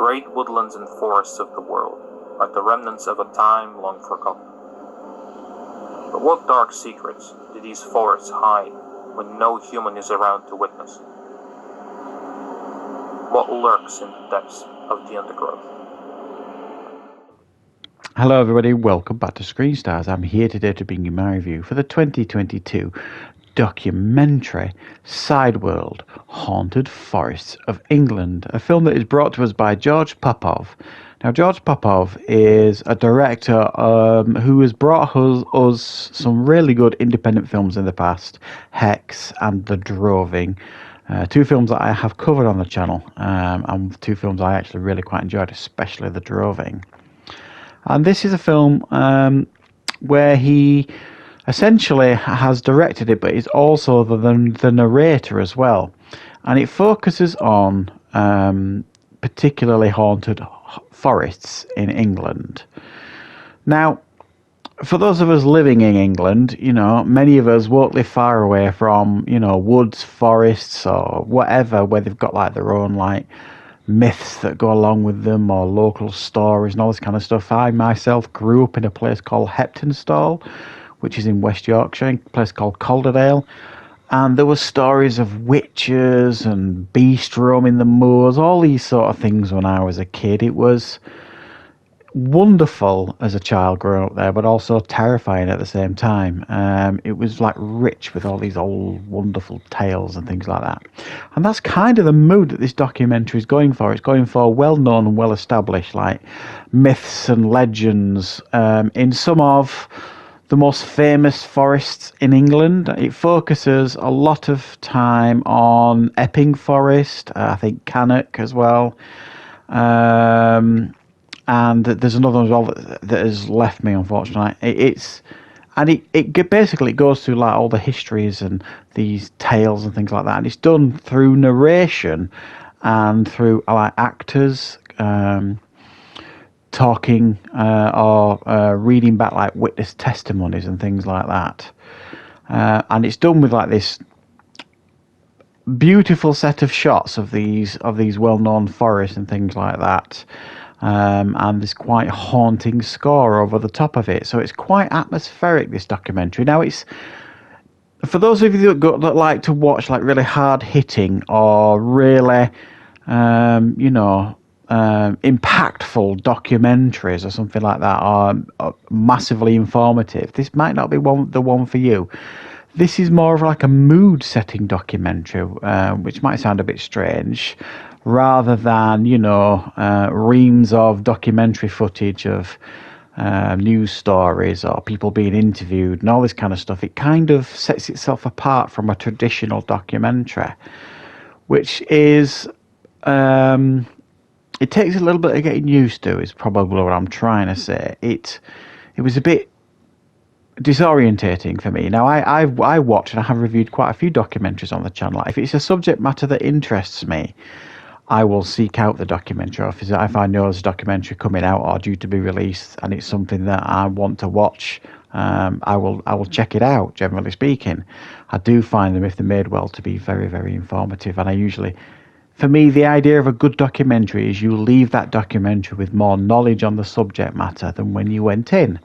great woodlands and forests of the world are the remnants of a time long forgotten. But what dark secrets do these forests hide when no human is around to witness? What lurks in the depths of the undergrowth? Hello everybody, welcome back to Screenstars. I'm here today to bring you my review for the 2022 documentary Sideworld, Haunted Forests of England, a film that is brought to us by George Popov. Now, George Popov is a director who has brought us some really good independent films in the past, Hex and The Droving. Two films that I have covered on the channel, and two films I actually really quite enjoyed, especially The Droving. And this is a film where he essentially has directed it, but is also the narrator as well. And it focuses on particularly haunted forests in England. Now, for those of us living in England, you know, many of us won't live far away from, you know, woods, forests, or whatever, where they've got like their own like myths that go along with them, or local stories and all this kind of stuff. I myself grew up in a place called Heptonstall, which is in West Yorkshire, a place called Calderdale, and there were stories of witches and beast roaming the moors, all these sort of things when I was a kid. It was wonderful as a child growing up there, but also terrifying at the same time. It was like rich with all these old wonderful tales and things like that, and that's kind of the mood that this documentary is going for. It's going for well-known and well-established like myths and legends in some of the most famous forests in England. It focuses a lot of time on Epping Forest, I think Cannock as well, and there's another one as well that has left me, unfortunately. It basically goes through like all the histories and these tales and things like that, and it's done through narration and through like actors talking or reading back like witness testimonies and things like that, and it's done with like this beautiful set of shots of these well-known forests and things like that. And there's quite haunting score over the top of it, so it's quite atmospheric, this documentary. Now, it's for those of you that like to watch like really hard-hitting or really impactful documentaries or something like that, or massively informative, this might not be the one for you. This is more of like a mood-setting documentary, which might sound a bit strange, rather than, you know, reams of documentary footage of news stories or people being interviewed and all this kind of stuff. It kind of sets itself apart from a traditional documentary, which is, it takes a little bit of getting used to, is probably what I'm trying to say. It was a bit disorientating for me. Now, I watch and I have reviewed quite a few documentaries on the channel. If it's a subject matter that interests me, I will seek out the documentary. Or if I know there's a documentary coming out or due to be released and it's something that I want to watch, I will check it out. Generally speaking, I do find them, if they're made well, to be very, very informative. And I usually, for me, the idea of a good documentary is you leave that documentary with more knowledge on the subject matter than when you went in.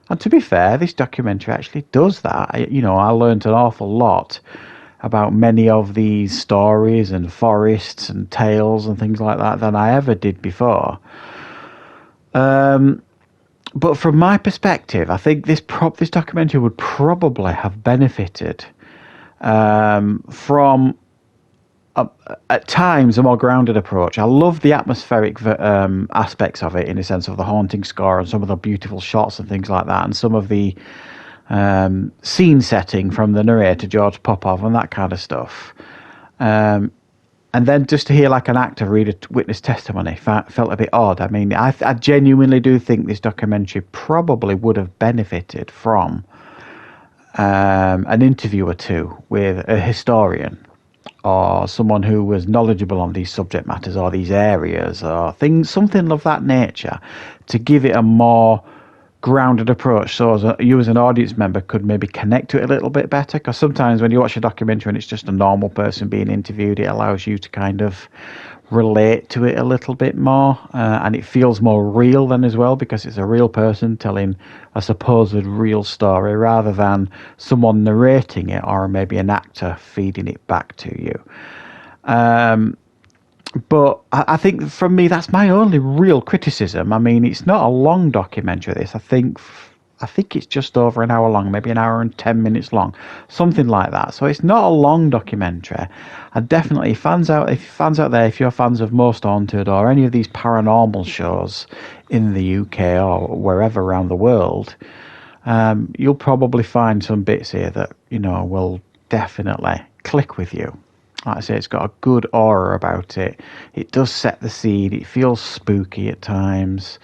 And to be fair, this documentary actually does that. I learned an awful lot about many of these stories and forests and tales and things like that than I ever did before. But from my perspective, I think this documentary would probably have benefited from at times a more grounded approach. I love the atmospheric aspects of it, in the sense of the haunting score and some of the beautiful shots and things like that, and some of the scene setting from the narrator George Popov and that kind of stuff. And then just to hear like an actor read a witness testimony felt a bit odd. I mean, I genuinely do think this documentary probably would have benefited from an interview or two with a historian or someone who was knowledgeable on these subject matters or these areas or things, something of that nature, to give it a more grounded approach, so you as an audience member could maybe connect to it a little bit better, because sometimes when you watch a documentary and it's just a normal person being interviewed, it allows you to kind of relate to it a little bit more, and it feels more real then as well, because it's a real person telling a supposed real story rather than someone narrating it or maybe an actor feeding it back to you. But I think for me, that's my only real criticism. I mean, it's not a long documentary, this. I think it's just over an hour long, maybe an hour and 10 minutes long, something like that. So it's not a long documentary. And definitely, fans out there, if you're fans of Most Haunted or any of these paranormal shows in the UK or wherever around the world, you'll probably find some bits here that, will definitely click with you. Like I say, it's got a good aura about it. It does set the scene. It feels spooky at times,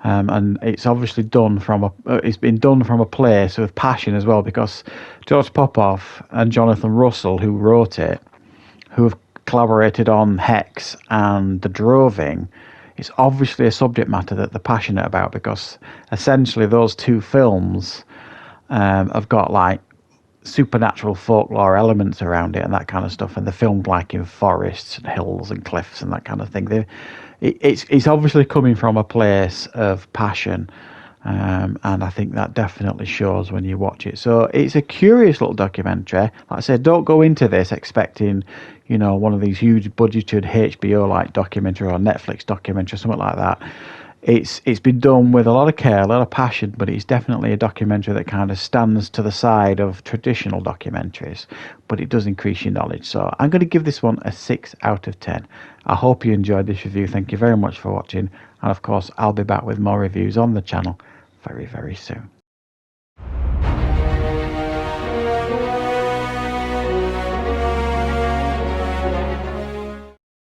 and it's obviously it's been done from a place of passion as well. Because George Popoff and Jonathan Russell, who wrote it, who have collaborated on Hex and The Droving, it's obviously a subject matter that they're passionate about. Because essentially, those two films have got like supernatural folklore elements around it and that kind of stuff, and they're filmed like in forests and hills and cliffs and that kind of thing. It's obviously coming from a place of passion, and I think that definitely shows when you watch it. So it's a curious little documentary. Like I said, don't go into this expecting one of these huge budgeted HBO like documentary or Netflix documentary or something like that. It's been done with a lot of care, a lot of passion, but it's definitely a documentary that kind of stands to the side of traditional documentaries, but it does increase your knowledge. So I'm going to give this one a 6 out of 10. I hope you enjoyed this review. Thank you very much for watching. And of course, I'll be back with more reviews on the channel very, very soon.